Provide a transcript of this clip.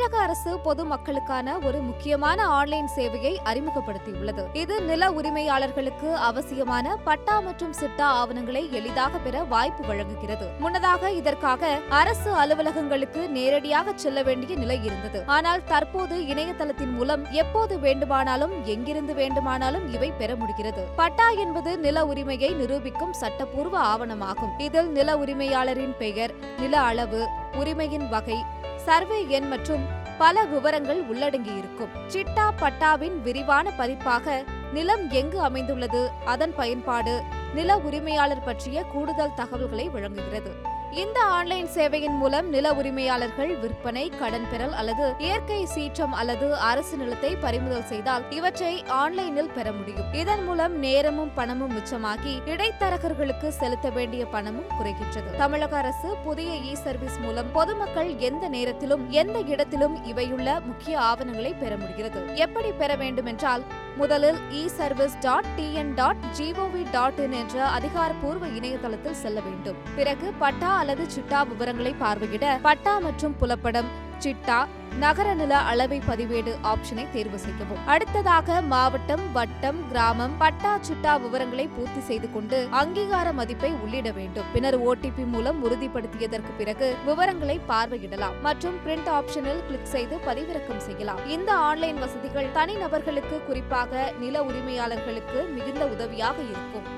தமிழக அரசு பொதுமக்களுக்கான ஒரு முக்கியமான ஆன்லைன் சேவையை அறிமுகப்படுத்தியுள்ளது. இது நில உரிமையாளர்களுக்கு அவசியமான பட்டா மற்றும் சிட்டா ஆவணங்களை எளிதாக பெற வாய்ப்பு வழங்குகிறது. முன்னதாக இதற்காக அரசு அலுவலகங்களுக்கு நேரடியாக செல்ல வேண்டிய நிலை இருந்தது. ஆனால் தற்போது இணையதளத்தின் மூலம் எப்போது வேண்டுமானாலும் எங்கிருந்து வேண்டுமானாலும் இவை பெற முடிகிறது. பட்டா என்பது நில உரிமையை நிரூபிக்கும் சட்டப்பூர்வ ஆவணமாகும். இதில் நில உரிமையாளரின் பெயர், நில அளவு, உரிமையின் வகை, சர்வே எண் மற்றும் பல விவரங்கள் உள்ளடங்கியிருக்கும். சிட்டா பட்டாவின் விரிவான பதிப்பாக நிலம் எங்கு அமைந்துள்ளது, அதன் பயன்பாடு, நில உரிமையாளர் பற்றிய கூடுதல் தகவல்களை வழங்குகிறது. இந்த ஆன்லைன் சேவையின் மூலம் நில உரிமையாளர்கள் விற்பனை, கடன் பெறல் அல்லது இயற்கை சீற்றம் அல்லது அரசு நிலத்தை பறிமுதல் செய்தால் இவற்றை ஆன்லைனில் பெற முடியும். இதன் மூலம் நேரமும் பணமும் மிச்சமாகி இடைத்தரகர்களுக்கு செலுத்த வேண்டிய பணமும் குறைகின்றது. தமிழக அரசு புதிய இ-சர்வீஸ் மூலம் பொதுமக்கள் எந்த நேரத்திலும் எந்த இடத்திலும் இவையுள்ள முக்கிய ஆவணங்களை பெற முடிகிறது. எப்படி பெற வேண்டும் என்றால், முதலில் eservice.tn.gov.in என்ற அதிகாரப்பூர்வ இணையதளத்தில் செல்ல வேண்டும். பிறகு பட்டா அல்லது சிட்டா விவரங்களை பார்வையிட பட்டா மற்றும் புலப்படம், சிட்டா, நகர நில அளவை பதிவேடு ஆப்ஷனை தேர்வு செய்யவும். அடுத்ததாக மாவட்டம், வட்டம், கிராமம், பட்டா, சிட்டா விவரங்களை பூர்த்தி செய்து கொண்டு அங்கீகார மதிப்பை உள்ளிட வேண்டும். பின்னர் OTP மூலம் உறுதிப்படுத்தியதற்கு பிறகு விவரங்களை பார்வையிடலாம் மற்றும் பிரிண்ட் ஆப்ஷனில் கிளிக் செய்து பதிவிறக்கம் செய்யலாம். இந்த ஆன்லைன் வசதிகள் தனிநபர்களுக்கு, குறிப்பாக நில உரிமையாளர்களுக்கு மிகுந்த உதவியாக இருக்கும்.